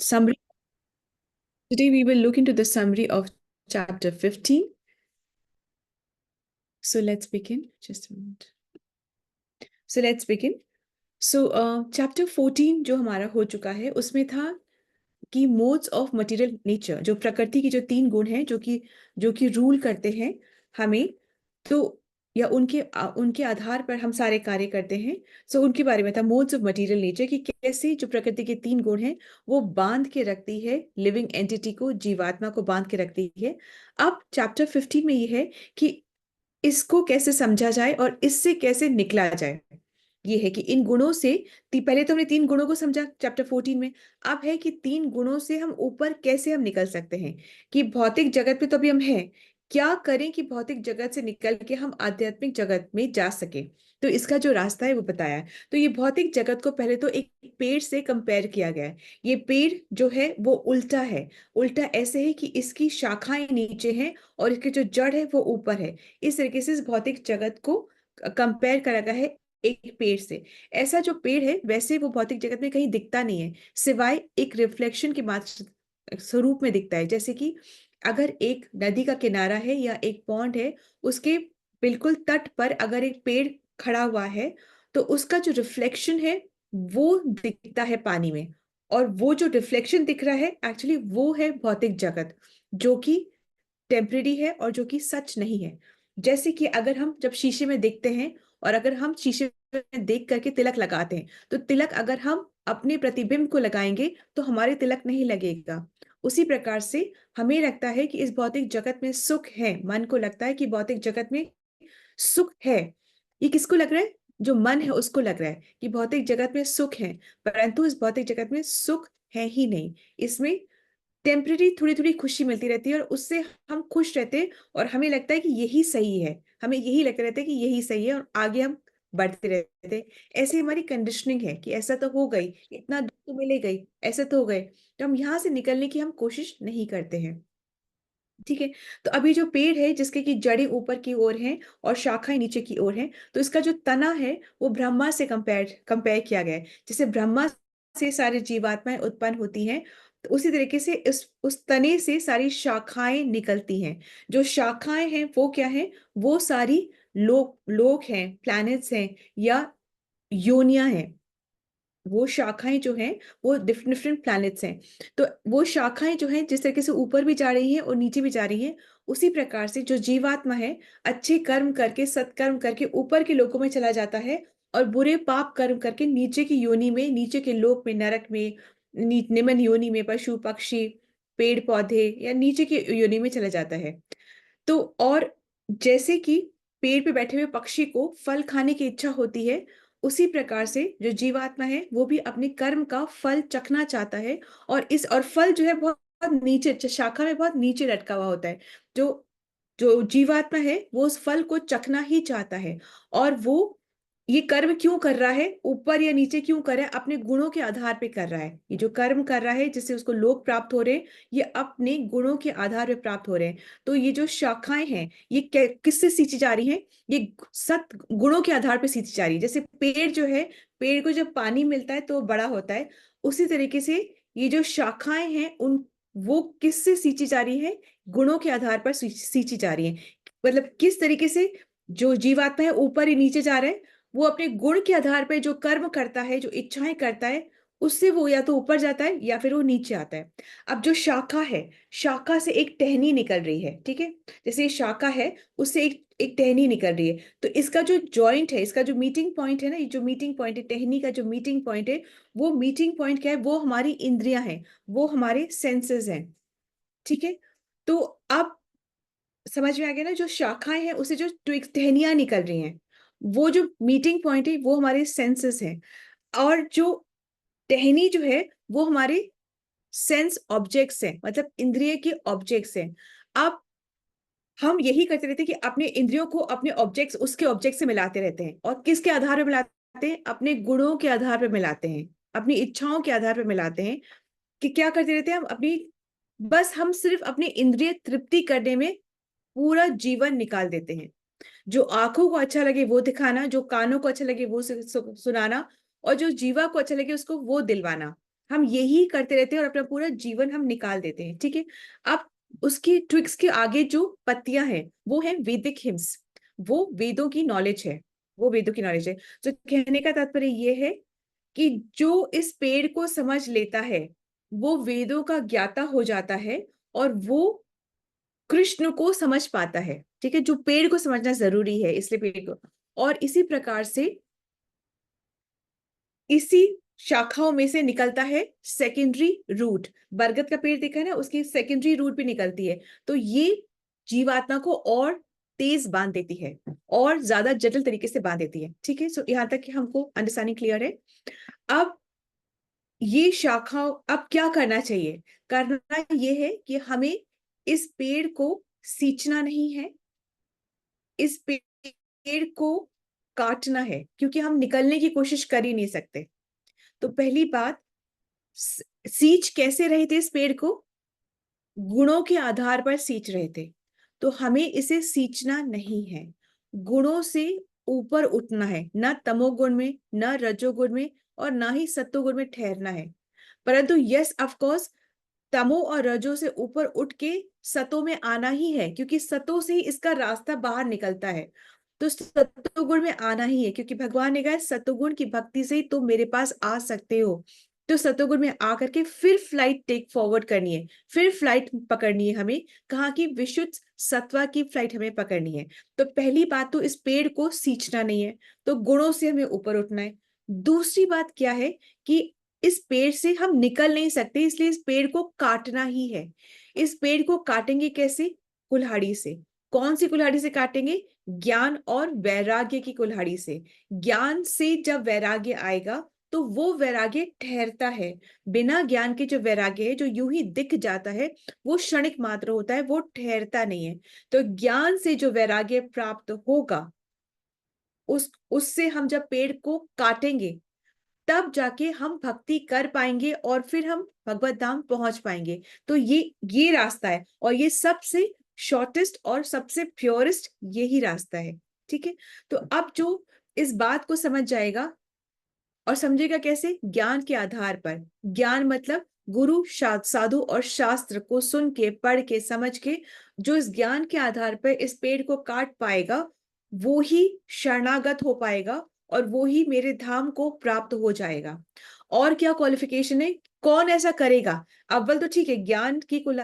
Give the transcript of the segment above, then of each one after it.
Summary. Today we will look into the summary of chapter 15. So let's begin. Just a minute. So let's begin. Chapter 14 जो हमारा हो चुका है उसमें था कि मोड्स ऑफ मटेरियल नेचर, जो प्रकृति की जो तीन गुण हैं जो कि रूल करते हैं हमें, तो या उनके आधार पर हम सारे कार्य करते हैं। उनके बारे में था मोड्स ऑफ मटेरियल नेचर, कि कैसे जो प्रकृति के तीन गुण हैं वो बांध के रखती है लिविंग एंटिटी को, जीवात्मा को बांध के रखती है। अब चैप्टर 15 में ये है कि इसको कैसे समझा जाए और इससे कैसे निकला जाए। ये है कि इन गुणों से पहले तो हमने तीन गुणों को समझा चैप्टर 14 में। अब है कि तीन गुणों से हम ऊपर कैसे हम निकल सकते हैं, कि भौतिक जगत में तो अभी हम हैं, क्या करें कि भौतिक जगत से निकल के हम आध्यात्मिक जगत में जा सके। तो इसका जो रास्ता है वो बताया है। तो ये भौतिक जगत को पहले तो एक पेड़ से कंपेयर किया गया है। ये पेड़ जो है वो उल्टा है। उल्टा ऐसे है कि इसकी शाखाएं नीचे हैं और इसकी जो जड़ है वो ऊपर है। इस तरीके से इस भौतिक जगत को कंपेयर करा गया है एक पेड़ से। ऐसा जो पेड़ है वैसे वो भौतिक जगत में कहीं दिखता नहीं है, सिवाय एक रिफ्लेक्शन के मात्र स्वरूप में दिखता है। जैसे कि अगर एक नदी का किनारा है या एक पॉन्ड है, उसके बिल्कुल तट पर अगर एक पेड़ खड़ा हुआ है तो उसका जो रिफ्लेक्शन है वो दिखता है पानी में। और वो जो रिफ्लेक्शन दिख रहा है एक्चुअली वो है भौतिक जगत, जो कि टेम्परेरी है और जो कि सच नहीं है। जैसे कि अगर हम जब शीशे में देखते हैं और अगर हम शीशे में देख करके तिलक लगाते हैं, तो तिलक अगर हम अपने प्रतिबिंब को लगाएंगे तो हमारे तिलक नहीं लगेगा। उसी प्रकार से हमें लगता है कि इस भौतिक जगत में सुख है, मन को लगता है कि भौतिक जगत में सुख है। ये किसको लग रहा है? जो मन है उसको लग रहा है कि भौतिक जगत में सुख है, परंतु इस भौतिक जगत में सुख है ही नहीं। इसमें टेम्परेरी थोड़ी थोड़ी खुशी मिलती रहती है और उससे हम खुश रहते हैं और हमें लगता है कि यही सही है। हमें यही लगता रहता है कि यही सही है और आगे हम बढ़ते रहते हैं। ऐसे हमारी कंडीशनिंग है कि ऐसा तो हो गई, इतना दुख तो मिलेगा ही, ऐसा तो हो गए, तो हम यहाँ से निकलने की हम कोशिश नहीं करते हैं। ठीक है। तो अभी जो पेड़ है जिसके की जड़ें ऊपर की ओर हैं और शाखाएं नीचे की ओर हैं, तो इसका जो तना है वो ब्रह्मा से कंपेयर कंपेयर किया गया है। जैसे ब्रह्मा से सारी जीवात्माएं उत्पन्न होती हैं, तो उसी तरीके से उस तने से सारी शाखाएं निकलती हैं। जो शाखाएं हैं वो क्या है? वो सारी लोक लोक हैं, प्लैनेट्स हैं या योनियां हैं। वो शाखाएं जो हैं वो डिफरेंट डिफरेंट प्लैनेट्स हैं। तो वो शाखाएं जो हैं जिस तरीके से ऊपर भी जा रही हैं और नीचे भी जा रही हैं, उसी प्रकार से जो जीवात्मा है अच्छे कर्म करके सत्कर्म करके ऊपर के लोकों में चला जाता है और बुरे पाप कर्म करके नीचे की योनि में, नीचे के लोक में, नरक में, निम्न योनि में, पशु पक्षी पेड़ पौधे या नीचे की योनि में चला जाता है। तो और जैसे कि पेड़ पे बैठे हुए पक्षी को फल खाने की इच्छा होती है, उसी प्रकार से जो जीवात्मा है वो भी अपने कर्म का फल चखना चाहता है। और फल जो है बहुत बहुत नीचे शाखा में बहुत नीचे लटका हुआ होता है। जो जो जीवात्मा है वो उस फल को चखना ही चाहता है। और वो ये कर्म क्यों कर रहा है, ऊपर या नीचे क्यों कर रहा है? अपने गुणों के आधार पे कर रहा है। ये जो कर्म कर रहा है जिससे उसको लोक प्राप्त हो रहे हैं, ये अपने गुणों के आधार पे प्राप्त हो रहे हैं। तो ये जो शाखाएं हैं ये किससे सींची जा रही हैं? ये सत गुणों के आधार पे सींची जा रही है। जैसे पेड़ जो है, पेड़ को जब पानी मिलता है तो वो बड़ा होता है, उसी तरीके से ये जो शाखाएं हैं उन वो किससे सींची जा रही है? गुणों के आधार पर सींची जा रही है। मतलब किस तरीके से जो जीवात्मा है ऊपर ही नीचे जा रहा है, वो अपने गुण के आधार पर जो कर्म करता है, जो इच्छाएं करता है, उससे वो या तो ऊपर जाता है या फिर वो नीचे आता है। अब जो शाखा है, शाखा से एक टहनी निकल रही है, ठीक है। जैसे ये शाखा है उससे एक एक टहनी निकल रही है। तो इसका जो जॉइंट है, इसका जो मीटिंग पॉइंट है ना, ये जो मीटिंग पॉइंट है, टहनी का जो मीटिंग पॉइंट है, वो मीटिंग पॉइंट क्या है? वो हमारी इंद्रियां हैं, वो हमारे सेंसेस हैं। ठीक है। तो अब समझ में आ गया ना, जो शाखाएं हैं उसे जो टहनियां निकल रही हैं, वो जो मीटिंग पॉइंट है वो हमारे सेंसेस हैं। और जो टहनी जो है वो हमारे सेंस ऑब्जेक्ट्स हैं, मतलब इंद्रिय के ऑब्जेक्ट्स हैं। अब हम यही करते रहते हैं कि अपने इंद्रियों को अपने ऑब्जेक्ट्स, उसके ऑब्जेक्ट से मिलाते रहते हैं। और किसके आधार पर मिलाते हैं? अपने गुणों के आधार पर मिलाते हैं, अपनी इच्छाओं के आधार पर मिलाते हैं। कि क्या करते रहते हैं हम अपनी, बस हम सिर्फ अपनी इंद्रिय तृप्ति करने में पूरा जीवन निकाल देते हैं। जो आंखों को अच्छा लगे वो दिखाना, जो कानों को अच्छा लगे वो सुनाना, और जो जीवा को अच्छा लगे उसको वो दिलवाना। हम यही करते रहते हैं और अपना पूरा जीवन हम निकाल देते हैं, ठीक है। अब उसकी ट्विक्स के आगे जो पत्तियां हैं वो है वैदिक हिम्स, वो वेदों की नॉलेज है, वो वेदों की नॉलेज है। तो कहने का तात्पर्य ये है कि जो इस पेड़ को समझ लेता है वो वेदों का ज्ञाता हो जाता है और वो कृष्ण को समझ पाता है, ठीक है। जो पेड़ को समझना जरूरी है, इसलिए पेड़ को, और इसी प्रकार से इसी शाखाओं में से निकलता है सेकेंडरी रूट। बरगद का पेड़ देखा है ना, उसकी सेकेंडरी रूट भी निकलती है। तो ये जीवात्मा को और तेज बांध देती है और ज्यादा जटिल तरीके से बांध देती है, ठीक है। सो यहां तक कि हमको अंडरस्टैंडिंग क्लियर है। अब ये शाखा, अब क्या करना चाहिए? करना ये है कि हमें इस पेड़ को सींचना नहीं है, इस पेड़ को काटना है, क्योंकि हम निकलने की कोशिश कर ही नहीं सकते। तो पहली बात, सींच कैसे रहे थे इस पेड़ को? गुणों के आधार पर सींच रहे थे। तो हमें इसे सींचना नहीं है, गुणों से ऊपर उठना है, ना तमोगुण में, ना रजोगुण में, और ना ही सत्वगुण में ठहरना है। परंतु यस ऑफ कोर्स, तमो और रजो से ऊपर उठ के सतो में आना ही है, क्योंकि सतो से ही इसका रास्ता बाहर निकलता है। तो सतोगुण में आना ही है, क्योंकि भगवान ने कहा सतोगुण की भक्ति से ही तुम मेरे पास आ सकते हो। तो सतोगुण में आकर के फिर फ्लाइट टेक फॉरवर्ड करनी है, फिर फ्लाइट पकड़नी है हमें, कहा कि विशुद्ध सत्वा की फ्लाइट हमें पकड़नी है। तो पहली बात तो इस पेड़ को सींचना नहीं है, तो गुणों से हमें ऊपर उठना है। दूसरी बात क्या है कि इस पेड़ से हम निकल नहीं सकते, इसलिए इस पेड़ को काटना ही है। इस पेड़ को काटेंगे कैसे? कुल्हाड़ी से। कौन सी कुल्हाड़ी से काटेंगे? ज्ञान और वैराग्य की कुल्हाड़ी से। ज्ञान से जब वैराग्य आएगा तो वो वैराग्य ठहरता है। बिना ज्ञान के जो वैराग्य है, जो यूं ही दिख जाता है, वो क्षणिक मात्र होता है, वो ठहरता नहीं है। तो ज्ञान से जो वैराग्य प्राप्त होगा, उससे हम जब पेड़ को काटेंगे तब जाके हम भक्ति कर पाएंगे और फिर हम भगवत धाम पहुंच पाएंगे। तो ये रास्ता है, और ये सबसे शॉर्टेस्ट और सबसे प्योरेस्ट यही रास्ता है, ठीक है। तो अब जो इस बात को समझ जाएगा, और समझेगा कैसे? ज्ञान के आधार पर। ज्ञान मतलब गुरु, साधु और शास्त्र को सुन के, पढ़ के, समझ के, जो इस ज्ञान के आधार पर इस पेड़ को काट पाएगा वो ही शरणागत हो पाएगा और वो ही मेरे धाम को प्राप्त हो जाएगा। और क्या क्वालिफिकेशन है? कौन ऐसा करेगा? अव्वल तो ठीक है,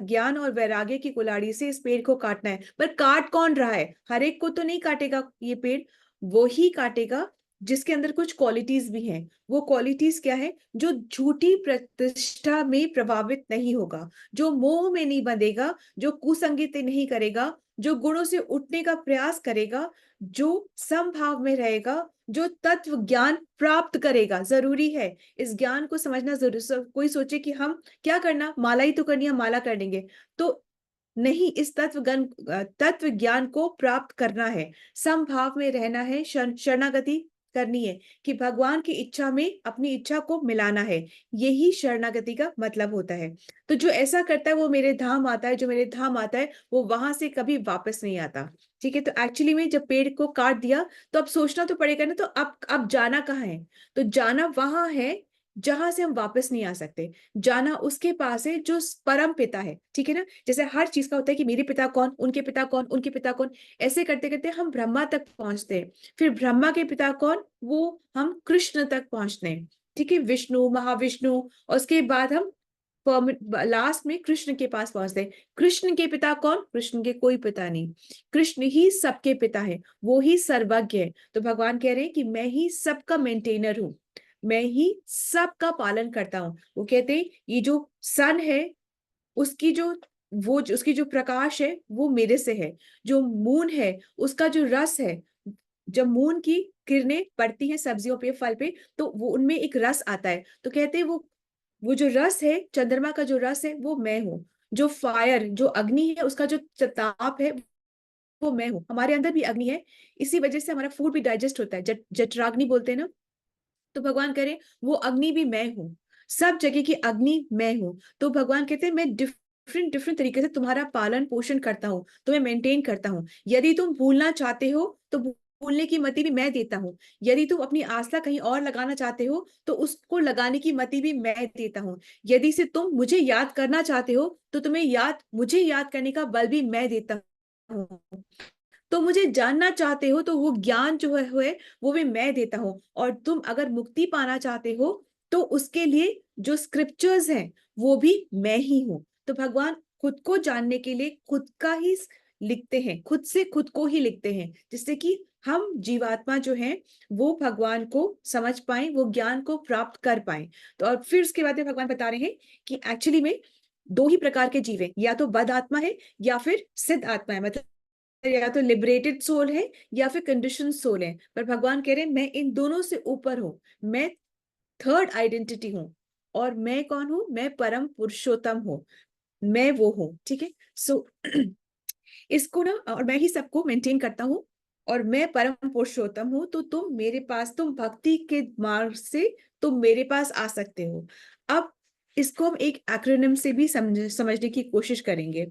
ज्ञान और वैराग्य की कुल्हाड़ी से इस पेड़ को काटना है, पर काट कौन रहा है? हर एक को तो नहीं काटेगा ये पेड़, वो ही काटेगा जिसके अंदर कुछ क्वालिटीज भी हैं। वो क्वालिटीज क्या है? जो झूठी प्रतिष्ठा में प्रभावित नहीं होगा, जो मोह में नहीं बंधेगा, जो कुसंगति नहीं करेगा, जो गुणों से उठने का प्रयास करेगा, जो समभाव में रहेगा, जो तत्व ज्ञान प्राप्त करेगा। जरूरी है इस ज्ञान को समझना जरूरी। कोई सोचे कि हम क्या करना, माला ही तो करनी है, माला कर देंगे, तो नहीं। इस तत्व ज्ञान को प्राप्त करना है, समभाव में रहना है, शरणागति करनी है, कि भगवान की इच्छा में अपनी इच्छा को मिलाना है। यही शरणागति का मतलब होता है। तो जो ऐसा करता है वो मेरे धाम आता है, जो मेरे धाम आता है वो वहां से कभी वापस नहीं आता, ठीक है। तो एक्चुअली में जब पेड़ को काट दिया तो अब सोचना तो पड़ेगा ना, तो अब जाना कहाँ है? तो जाना वहां है जहां से हम वापस नहीं आ सकते। जाना उसके पास है जो परम पिता है, ठीक है ना। जैसे हर चीज का होता है कि मेरे पिता कौन, उनके पिता कौन, उनके पिता कौन, ऐसे करते करते हम ब्रह्मा तक पहुंचते हैं। फिर ब्रह्मा के पिता कौन, वो हम कृष्ण तक पहुंचते हैं, ठीक है, विष्णु, महाविष्णु। और उसके बाद हम लास्ट में कृष्ण के पास पहुंचते हैं। कृष्ण के पिता कौन? कृष्ण के कोई पिता नहीं, कृष्ण ही सबके पिता है, वो ही सर्वज्ञ है। तो भगवान कह रहे हैं कि मैं ही सबका मेंटेनर हूं, मैं ही सबका पालन करता हूं। वो कहते हैं ये जो सन है, उसकी जो उसकी जो प्रकाश है वो मेरे से है। जो मून है उसका जो रस है, जब मून की किरणें पड़ती हैं सब्जियों पे, फल पे, तो वो उनमें एक रस आता है। तो कहते हैं वो जो रस है, चंद्रमा का जो रस है वो मैं हूँ। जो फायर, जो अग्नि है, उसका जो ताप है वो मैं हूँ। हमारे अंदर भी अग्नि है, इसी वजह से हमारा फूड भी डाइजेस्ट होता है, जठराग्नि बोलते हैं ना। तो भगवान कह रहे हैं वो अग्नि भी मैं हूं, सब जगह की अग्नि मैं हूं। तो भगवान कहते हैं मैं डिफरेंट डिफरेंट तरीके से तुम्हारा पालन पोषण करता हूँ, तुम्हें मेंटेन करता हूँ। यदि तुम भूलना चाहते हो तो भूलने की मति भी मैं देता हूँ। यदि तुम अपनी आस्था कहीं और लगाना चाहते हो, तो उसको लगाने की मति भी मैं देता हूँ। यदि से तुम मुझे याद करना चाहते हो, तो मुझे याद करने का बल भी मैं देता हूँ। तो मुझे जानना चाहते हो, तो वो ज्ञान जो है वो भी मैं देता हूँ। और तुम अगर मुक्ति पाना चाहते हो, तो उसके लिए जो स्क्रिप्चर्स हैं, वो भी मैं ही हूँ। तो भगवान खुद को जानने के लिए खुद का ही लिखते हैं, खुद से खुद को ही लिखते हैं, जिससे कि हम जीवात्मा जो है वो भगवान को समझ पाए, वो ज्ञान को प्राप्त कर पाए। तो और फिर उसके बाद में भगवान बता रहे हैं कि एक्चुअली में दो ही प्रकार के जीव हैं, या तो बद आत्मा है या फिर सिद्ध आत्मा है। मतलब या तो लिबरेटेड सोल है या फिर कंडीशन सोल है। पर भगवान कह रहे हैं मैं इन दोनों से ऊपर हूं, मैं थर्ड आइडेंटिटी हूं। और मैं कौन हूं? मैं परम पुरुषोत्तम हूं, मैं वो हूं। ठीक है। सो इसको ना, और मैं ही सबको मेंटेन करता हूँ, और मैं परम पुरुषोत्तम हूँ। तो तुम मेरे पास, तुम भक्ति के मार्ग से तुम मेरे पास आ सकते हो। अब इसको हम एक एक्रोनिम से भी समझने की कोशिश करेंगे।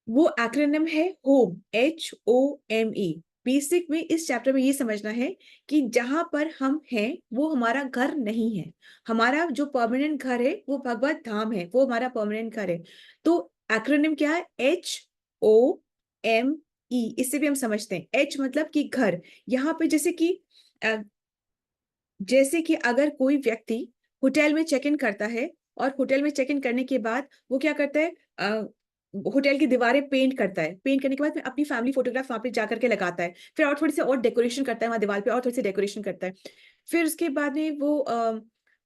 वो एक्रोनिम है होम, HOME। बेसिक में इस चैप्टर में ये समझना है कि जहां पर हम हैं वो हमारा घर नहीं है। हमारा जो परमानेंट घर है वो भगवत धाम है, वो हमारा परमानेंट घर है। तो एक्रोनिम क्या है? HOME। इससे भी हम समझते हैं, H मतलब कि घर। यहाँ पे जैसे कि अगर कोई व्यक्ति होटल में चेक इन करता है, और होटल में चेक इन करने के बाद वो क्या करता है, होटल की दीवारें पेंट करता है। पेंट करने के बाद में अपनी फैमिली फोटोग्राफ वहां पे जाकर के लगाता है। फिर और थोड़ी सी और डेकोरेशन करता है वहां दीवार पे, और थोड़ी सी डेकोरेशन करता है। फिर उसके बाद में वो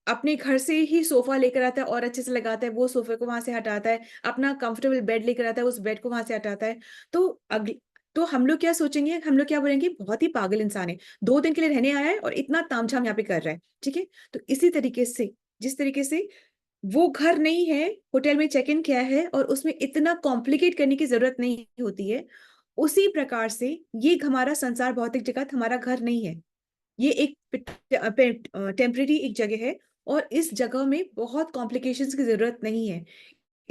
अपने घर से ही सोफा लेकर आता है और अच्छे से लगाता है, वो सोफे को वहां से हटाता है। अपना कंफर्टेबल बेड लेकर आता है, उस बेड को वहां से हटाता है। तो अगले तो हम लोग क्या सोचेंगे, हम लोग क्या बोलेंगे? बहुत ही पागल इंसान है, 2 दिन के लिए रहने आया है और इतना तामझाम यहाँ पे कर रहा है। ठीक है। तो इसी तरीके से, जिस तरीके से वो घर नहीं है, होटल में चेक इन किया है और उसमें इतना कॉम्प्लिकेट करने की जरूरत नहीं होती है, उसी प्रकार से ये हमारा संसार भौतिक जगत हमारा घर नहीं है। ये एक टेम्परेरी एक जगह है, और इस जगह में बहुत कॉम्प्लिकेशंस की जरूरत नहीं है।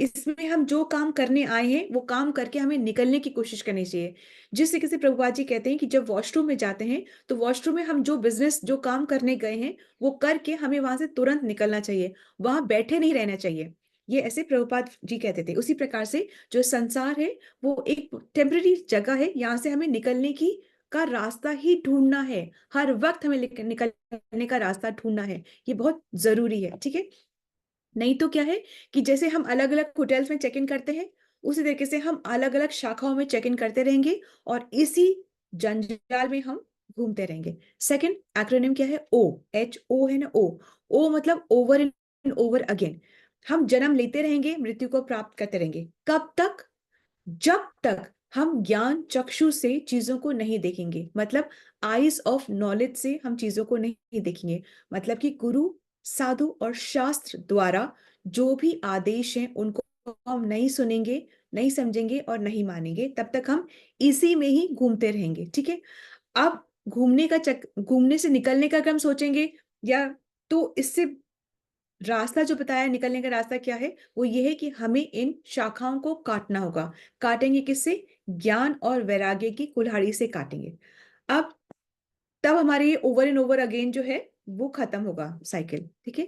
इसमें हम जो काम करने आए हैं वो काम करके हमें निकलने की कोशिश करनी चाहिए। जिस तरीके से प्रभुपाद जी कहते हैं कि जब वॉशरूम में जाते हैं, तो वॉशरूम में हम जो बिजनेस, जो काम करने गए हैं, वो करके हमें वहां से तुरंत निकलना चाहिए, वहां बैठे नहीं रहना चाहिए। ये ऐसे प्रभुपाद जी कहते थे। उसी प्रकार से जो संसार है वो एक टेम्पररी जगह है, यहाँ से हमें निकलने की का रास्ता ही ढूंढना है। हर वक्त हमें निकलने का रास्ता ढूंढना है, ये बहुत जरूरी है। ठीक है। नहीं तो क्या है कि जैसे हम अलग अलग होटल्स में चेक इन करते हैं, उसी तरीके से हम अलग अलग शाखाओं में चेक इन करते रहेंगे, और इसी जंजाल में हम घूमते रहेंगे। सेकंड एक्रोनिम क्या है? HO है ना, O मतलब ओवर एंड ओवर अगेन। हम जन्म लेते रहेंगे, मृत्यु को प्राप्त करते रहेंगे। कब तक? जब तक हम ज्ञान चक्षु से चीजों को नहीं देखेंगे, मतलब आईज ऑफ नॉलेज से हम चीजों को नहीं देखेंगे। मतलब कि गुरु, साधु और शास्त्र द्वारा जो भी आदेश हैं उनको हम नहीं सुनेंगे, नहीं समझेंगे और नहीं मानेंगे, तब तक हम इसी में ही घूमते रहेंगे। ठीक है। अब घूमने से निकलने का अगर हम सोचेंगे, या तो इससे रास्ता जो बताया, निकलने का रास्ता क्या है? वो ये है कि हमें इन शाखाओं को काटना होगा। काटेंगे किससे? ज्ञान और वैराग्य की कुल्हाड़ी से काटेंगे। अब तब हमारे ये ओवर एंड ओवर अगेन जो है वो खत्म होगा साइकिल। ठीक है।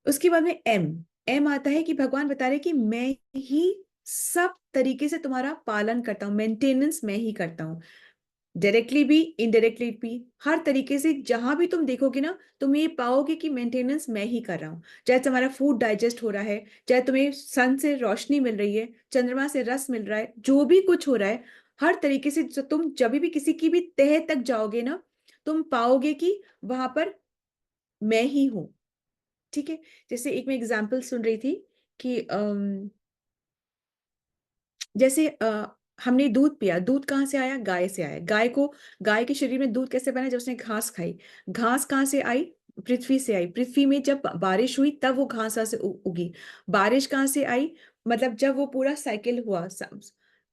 उसके बाद में एम आता है कि भगवान बता रहे कि मैं ही सब तरीके से तुम्हारा पालन करता हूँ, मेंटेनेंस मैं ही करता हूँ। डायरेक्टली भी, इनडायरेक्टली भी, हर तरीके से जहां भी तुम देखोगे ना, तुम ये पाओगे कि मेंटेनेंस मैं ही कर रहा हूँ। चाहे तुम्हारा फूड डाइजेस्ट हो रहा है, चाहे तुम्हें सन से रोशनी मिल रही है, चंद्रमा से रस मिल रहा है, जो भी कुछ हो रहा है, हर तरीके से तुम जब भी किसी की भी तह तक जाओगे ना, तुम पाओगे कि वहां पर मैं ही हूं। ठीक है। जैसे एक मैं एग्जाम्पल सुन रही थी कि जैसे हमने दूध पिया, दूध कहाँ से आया? गाय से आया। गाय के शरीर में दूध कैसे बना? जब उसने घास खाई। घास कहाँ से आई? पृथ्वी से आई। पृथ्वी में जब बारिश हुई तब वो घास वहां से उगी। बारिश कहाँ से आई? मतलब जब वो पूरा साइकिल हुआ सब।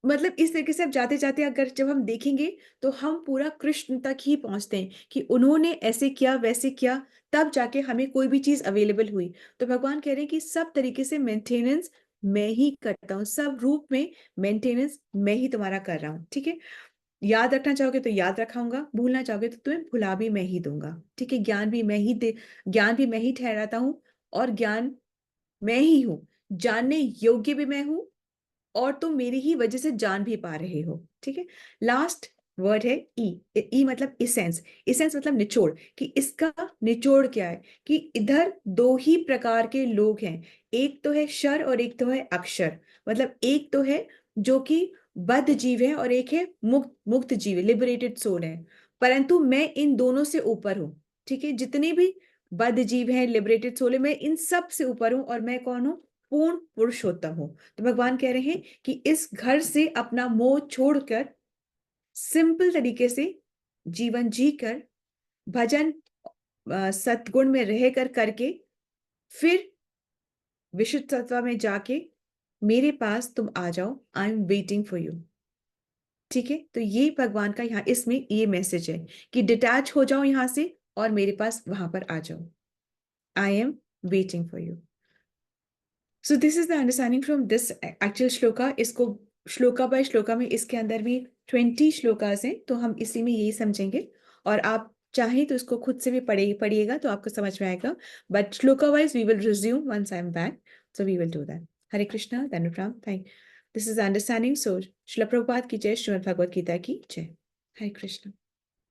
मतलब इस तरीके से अब जाते जाते अगर जब हम देखेंगे, तो हम पूरा कृष्ण तक ही पहुंचते हैं कि उन्होंने ऐसे किया, वैसे किया, तब जाके हमें कोई भी चीज अवेलेबल हुई। तो भगवान कह रहे हैं कि सब तरीके से मेंटेनेंस मैं ही करता हूँ, सब रूप में मेंटेनेंस मैं ही तुम्हारा कर रहा हूँ। ठीक है। याद रखना चाहोगे तो याद रखाऊंगा, भूलना चाहोगे तो तुम्हें भुला भी मैं ही दूंगा। ठीक है, ज्ञान भी मैं ही ठहराता हूँ, और ज्ञान मैं ही हूँ, जानने योग्य भी मैं हूँ, और तुम मेरी ही वजह से जान भी पा रहे हो। ठीक है, लास्ट वर्ड है ई। ई मतलब इसेंस। इसेंस मतलब निचोड़, कि इसका निचोड़ क्या है, कि इधर दो ही प्रकार के लोग हैं। एक तो है शर और एक तो है अक्षर। मतलब एक तो है जो कि बद्ध जीव है, और एक है मुक्त मुक्त जीव, लिबरेटेड सोल है। परंतु मैं इन दोनों से ऊपर हूँ। ठीक है, जितने भी बद्ध जीव हैं, लिबरेटेड सोल है, मैं इन सब से ऊपर हूँ, और मैं कौन हूँ? पूर्ण पुरुषोत्तम हूँ। तो भगवान कह रहे हैं कि इस घर से अपना मोह छोड़कर सिंपल तरीके से जीवन जीकर, भजन सतगुण में रहकर करके, फिर विशुद्ध सत्वा में जाके मेरे पास तुम आ जाओ। I am waiting for you. ठीक है, तो ये भगवान का यहाँ इसमें ये मैसेज है कि डिटैच हो जाओ यहाँ से, और मेरे पास वहां पर आ जाओ। I am waiting for you. So this is the understanding from this actual shloka. इसको श्लोका बाय श्लोका में, इसके अंदर भी 20 श्लोकास हैं, तो हम इसी में यही समझेंगे। और आप चाहें तो इसको खुद से भी पढ़िएगा, तो आपको समझ में आएगा। But shloka wise we will resume once I am back, so we will do that. Hare Krishna, धन्यवाद, thank. This is understanding. So Srila Prabhupada की जय, श्रीमद् भगवद गीता की जय। हरे कृष्णा।